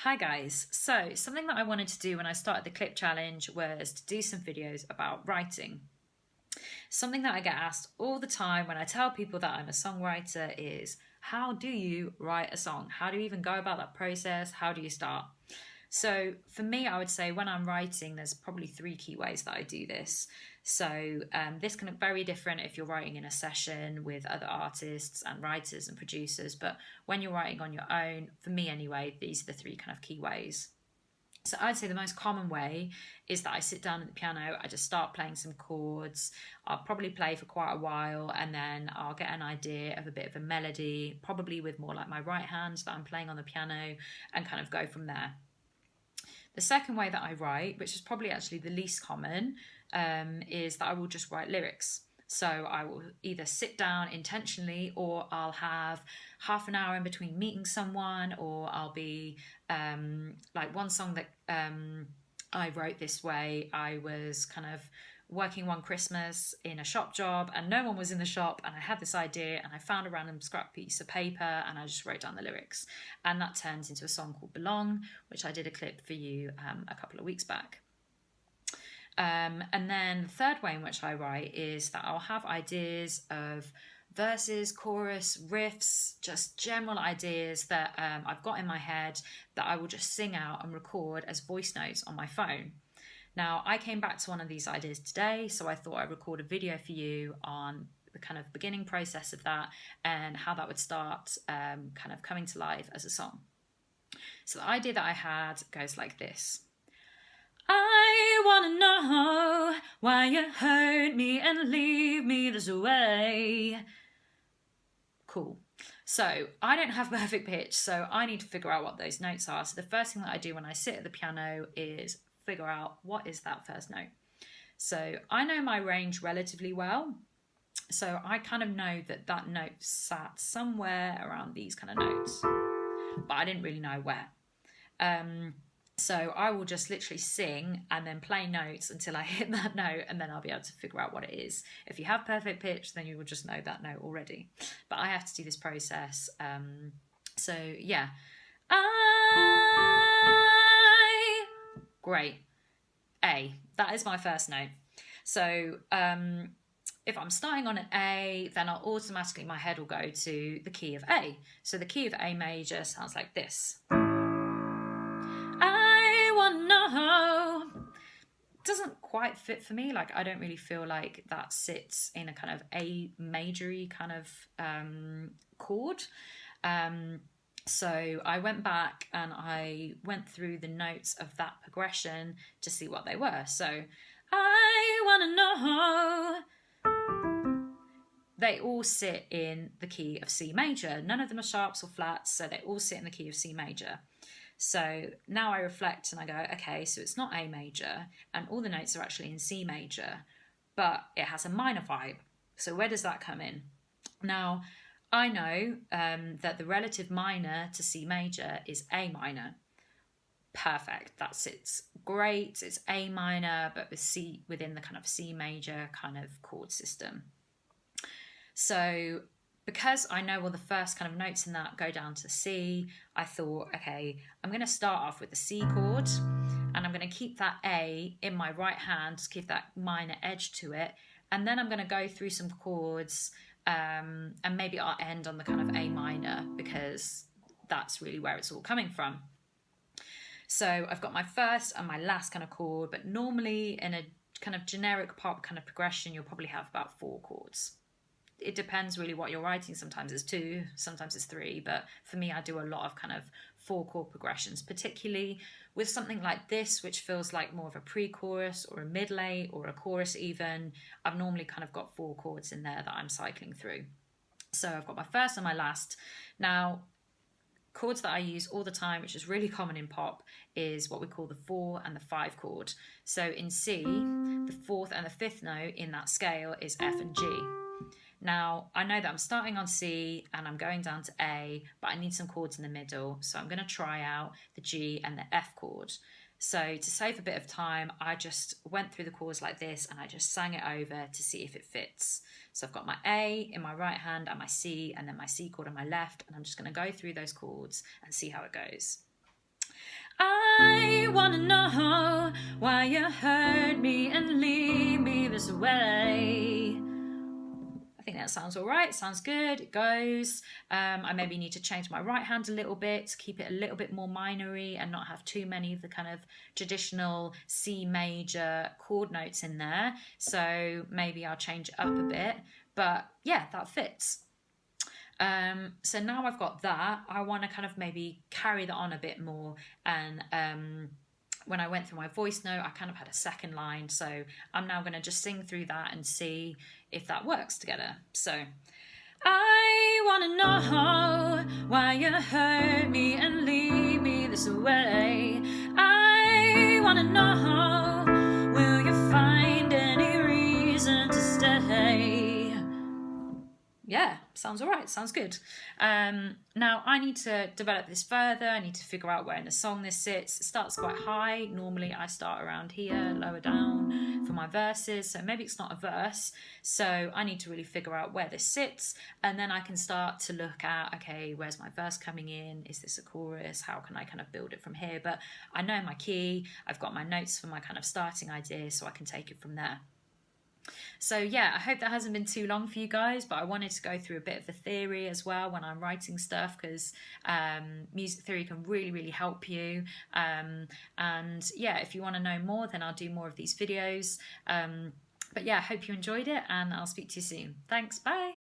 Hi guys, so something that I wanted to do when I started the clip challenge was to do some videos about writing. Something that I get asked all the time when I tell people that I'm a songwriter is, how do you write a song? How do you even go about that process? How do you start? So for me, I would say when I'm writing, there's probably three key ways that I do this. So this can look very different if you're writing in a session with other artists and writers and producers. But when you're writing on your own, for me anyway, these are the three kind of key ways. So I'd say the most common way is that I sit down at the piano, I just start playing some chords. I'll probably play for quite a while and then I'll get an idea of a bit of a melody, probably with more like my right hand that I'm playing on the piano, and kind of go from there. The second way that I write, which is probably actually the least common, is that I will just write lyrics. So I will either sit down intentionally, or I'll have half an hour in between meeting someone, or I'll be like one song that I wrote this way. I was kind of working one Christmas in a shop job and no one was in the shop, and I had this idea and I found a random scrap piece of paper and I just wrote down the lyrics, and that turns into a song called Belong, which I did a clip for you a couple of weeks back. And then the third way in which I write is that I'll have ideas of verses, chorus, riffs, just general ideas that I've got in my head that I will just sing out and record as voice notes on my phone. Now, I came back to one of these ideas today, so I thought I'd record a video for you on the kind of beginning process of that and how that would start kind of coming to life as a song. So the idea that I had goes like this. I want to know why you hurt me and leave me this way. Cool. So I don't have perfect pitch, so I need to figure out what those notes are. So the first thing that I do when I sit at the piano is figure out what is that first note. So I know my range relatively well. So I kind of know that that note sat somewhere around these kind of notes, but I didn't really know where. So I will just literally sing and then play notes until I hit that note, and then I'll be able to figure out what it is. If you have perfect pitch, then you will just know that note already. But I have to do this process. So yeah. Great. A. That is my first note. So if I'm starting on an A, then I'll automatically, my head will go to the key of A. So the key of A major sounds like this. I want to know. Doesn't quite fit for me. Like, I don't really feel like that sits in a kind of A majory kind of chord. So I went back and I went through the notes of that progression to see what they were. So I want to know. They all sit in the key of C major. None of them are sharps or flats, so they all sit in the key of C major. So now I reflect and I go, okay, so it's not A major and all the notes are actually in C major, but it has a minor vibe. So where does that come in? Now, I know that the relative minor to C major is A minor. Perfect, that sits great. It's A minor, but with C within the kind of C major kind of chord system. So because I know all the first kind of notes in that go down to C, I thought, okay, I'm going to start off with the C chord and I'm going to keep that A in my right hand, just keep that minor edge to it. And then I'm going to go through some chords and maybe I'll end on the kind of A minor because that's really where it's all coming from. So I've got my first and my last kind of chord, but normally in a kind of generic pop kind of progression, you'll probably have about 4 chords. It depends really what you're writing. Sometimes it's 2, sometimes it's 3, but for me, I do a lot of kind of 4 chord progressions, particularly with something like this, which feels like more of a pre-chorus or a mid-lay or a chorus even. I've normally kind of got 4 chords in there that I'm cycling through. So I've got my first and my last. Now, chords that I use all the time, which is really common in pop, is what we call the 4 and the 5 chord. So in C, the 4th and the 5th note in that scale is F and G. Now, I know that I'm starting on C and I'm going down to A, but I need some chords in the middle. So I'm going to try out the G and the F chord. So to save a bit of time, I just went through the chords like this and I just sang it over to see if it fits. So I've got my A in my right hand and my C, and then my C chord on my left, and I'm just going to go through those chords and see how it goes. I wanna know why you hurt me and leave me this way. I think that sounds all right, sounds good, it goes. I maybe need to change my right hand a little bit to keep it a little bit more minory and not have too many of the kind of traditional C major chord notes in there. So maybe I'll change it up a bit, but yeah, that fits. So now I've got that, I want to kind of maybe carry that on a bit more. And when I went through my voice note, I kind of had a second line. So I'm now going to just sing through that and see if that works together. So I want to know why you hurt me and leave me this way. I want to know, will you find any reason to stay? Yeah, sounds all right, sounds good. Now I need to develop this further. I need to figure out where in the song this sits. It starts quite high. Normally I start around here, lower down for my verses. So maybe it's not a verse. So I need to really figure out where this sits. And then I can start to look at, okay, where's my verse coming in? Is this a chorus? How can I kind of build it from here? But I know my key. I've got my notes for my kind of starting idea, so I can take it from there. So yeah, I hope that hasn't been too long for you guys, but I wanted to go through a bit of the theory as well when I'm writing stuff, because music theory can really help you. And yeah, if you want to know more, then I'll do more of these videos. But yeah, I hope you enjoyed it, and I'll speak to you soon. Thanks, bye.